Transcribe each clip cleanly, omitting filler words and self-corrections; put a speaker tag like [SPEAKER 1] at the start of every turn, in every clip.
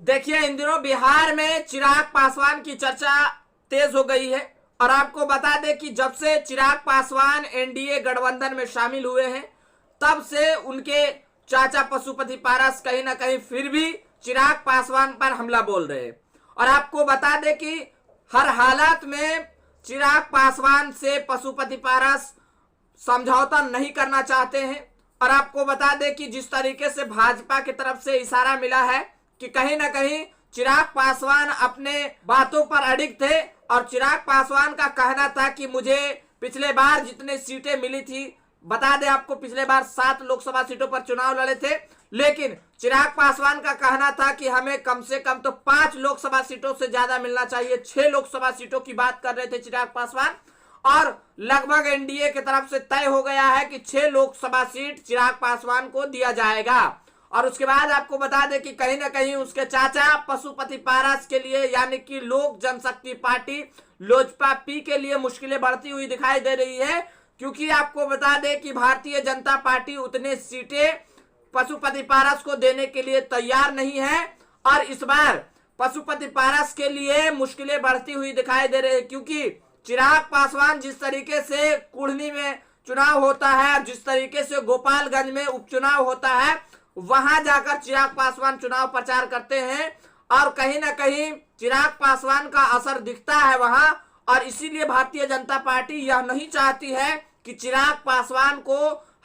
[SPEAKER 1] देखिए, इन दिनों बिहार में चिराग पासवान की चर्चा तेज हो गई है और आपको बता दें कि जब से चिराग पासवान एनडीए गठबंधन में शामिल हुए हैं तब से उनके चाचा पशुपति पारस कहीं ना कहीं फिर भी चिराग पासवान पर हमला बोल रहे हैं। और आपको बता दें कि हर हालात में चिराग पासवान से पशुपति पारस समझौता नहीं करना चाहते हैं। और आपको बता दें कि जिस तरीके से भाजपा की तरफ से इशारा मिला है कि कहीं ना कहीं चिराग पासवान अपने बातों पर अडिग थे और चिराग पासवान का कहना था कि मुझे पिछले बार जितने सीटें मिली थी, बता दें आपको पिछले बार 7 लोकसभा सीटों पर चुनाव लड़े थे, लेकिन चिराग पासवान का कहना था कि हमें कम से कम तो 5 लोकसभा सीटों से ज्यादा मिलना चाहिए। 6 लोकसभा सीटों की बात कर रहे थे चिराग पासवान और लगभग एनडीए की तरफ से तय हो गया है कि 6 लोकसभा सीट चिराग पासवान को दिया जाएगा। और उसके बाद आपको बता दें कि कहीं ना कहीं उसके चाचा पशुपति पारस के लिए यानी कि लोक जनशक्ति पार्टी लोजपा पी के लिए मुश्किलें बढ़ती हुई दिखाई दे रही है, क्योंकि आपको बता दें कि भारतीय जनता पार्टी उतने सीटें पशुपति पारस को देने के लिए तैयार नहीं है। और इस बार पशुपति पारस के लिए मुश्किलें बढ़ती हुई दिखाई दे रही है, क्योंकि चिराग पासवान जिस तरीके से कुढ़नी में चुनाव होता है और जिस तरीके से गोपालगंज में उपचुनाव होता है, वहां जाकर चिराग पासवान चुनाव प्रचार करते हैं और कहीं ना कहीं चिराग पासवान का असर दिखता है वहां। और इसीलिए भारतीय जनता पार्टी यह नहीं चाहती है कि चिराग पासवान को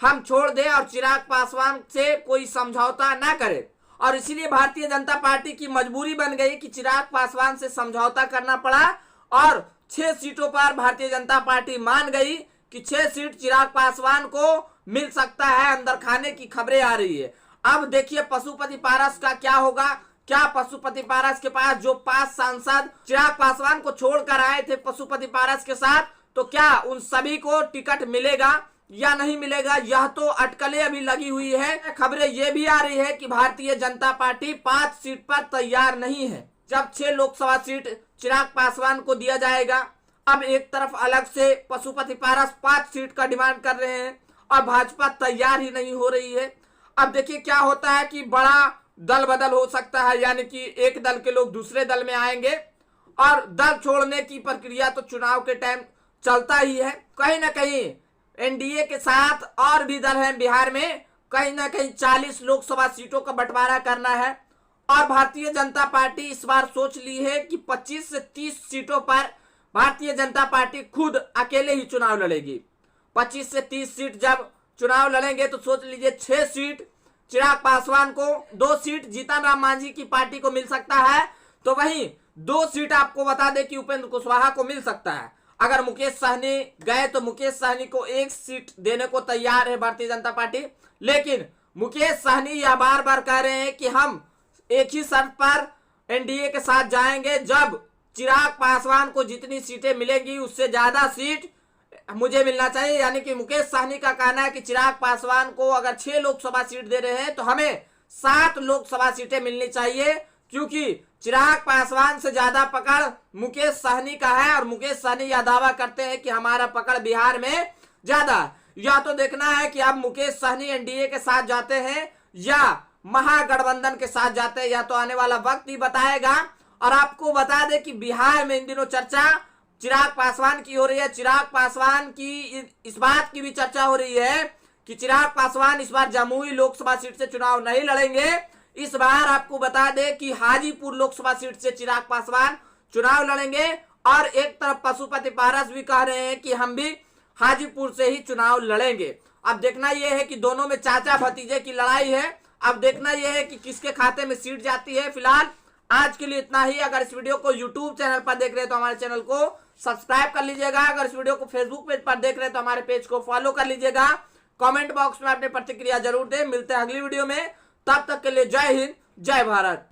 [SPEAKER 1] हम छोड़ दें और चिराग पासवान से कोई समझौता ना करें। और इसीलिए भारतीय जनता पार्टी की मजबूरी बन गई कि चिराग पासवान से समझौता करना पड़ा और 6 सीटों पर भारतीय जनता पार्टी मान गई कि 6 सीट चिराग पासवान को मिल सकता है। अंदर खाने की खबरें आ रही है। अब देखिए पशुपति पारस का क्या होगा। क्या पशुपति पारस के पास जो 5 सांसद चिराग पासवान को छोड़कर आए थे पशुपति पारस के साथ, तो क्या उन सभी को टिकट मिलेगा या नहीं मिलेगा, यह तो अटकलें अभी लगी हुई है। खबरें ये भी आ रही है कि भारतीय जनता पार्टी 5 सीट पर तैयार नहीं है। जब 6 लोकसभा सीट चिराग पासवान को दिया जाएगा, अब एक तरफ अलग से पशुपति पारस 5 सीट का डिमांड कर रहे हैं और भाजपा तैयार ही नहीं हो रही है। अब देखिए क्या होता है कि बड़ा दल बदल हो सकता है, यानी कि एक दल के लोग दूसरे दल में आएंगे और दल छोड़ने की प्रक्रिया तो चुनाव के टाइम चलता ही है। कहीं ना कहीं एनडीए के साथ और भी दल हैं बिहार में, कहीं ना कहीं 40 लोकसभा सीटों का बंटवारा करना है और भारतीय जनता पार्टी इस बार सोच ली है कि 25 से 30 सीटों पर भारतीय जनता पार्टी खुद अकेले ही चुनाव लड़ेगी। 25 से 30 सीट जब चुनाव लड़ेंगे तो सोच लीजिए 6 सीट चिराग पासवान को, 2 सीट जीतन राम मांझी की पार्टी को मिल सकता है, तो वहीं 2 सीट आपको बता दें कि उपेंद्र कुशवाहा को मिल सकता है। अगर मुकेश सहनी गए तो मुकेश सहनी को 1 सीट देने को तैयार है भारतीय जनता पार्टी, लेकिन मुकेश सहनी यह बार बार कह रहे हैं कि हम एक ही शर्त पर एनडीए के साथ जाएंगे, जब चिराग पासवान को जितनी सीटें मिलेंगी उससे ज्यादा सीट मुझे मिलना चाहिए। यानी कि मुकेश सहनी का कहना है कि चिराग पासवान को अगर 6 लोकसभा सीट दे रहे हैं तो हमें 7 लोकसभा सीटें मिलनी चाहिए, क्योंकि चिराग पासवान से ज्यादा पकड़ मुकेश सहनी का है और मुकेश सहनी यह दावा करते हैं कि हमारा पकड़ बिहार में ज्यादा। या तो देखना है कि अब मुकेश सहनी एनडीए के साथ जाते हैं या महागठबंधन के साथ जाते हैं, या तो आने वाला वक्त ही बताएगा। और आपको बता दें कि बिहार में इन दिनों चर्चा चिराग पासवान की हो रही है। चिराग पासवान की इस बात की भी चर्चा हो रही है कि चिराग पासवान इस बार जमुई लोकसभा सीट से चुनाव नहीं लड़ेंगे। इस बार आपको बता दें कि हाजीपुर लोकसभा सीट से चिराग पासवान चुनाव लड़ेंगे और एक तरफ पशुपति पारस भी कह रहे हैं कि हम भी हाजीपुर से ही चुनाव लड़ेंगे। अब देखना यह है कि दोनों में चाचा भतीजे की लड़ाई है। अब देखना यह है कि किसके खाते में सीट जाती है। फिलहाल आज के लिए इतना ही। अगर इस वीडियो को यूट्यूब चैनल पर देख रहे हैं तो हमारे चैनल को सब्सक्राइब कर लीजिएगा। अगर इस वीडियो को फेसबुक पेज पर देख रहे हैं तो हमारे पेज को फॉलो कर लीजिएगा। कमेंट बॉक्स में अपनी प्रतिक्रिया जरूर दें। मिलते हैं अगली वीडियो में, तब तक के लिए जय हिंद, जय भारत।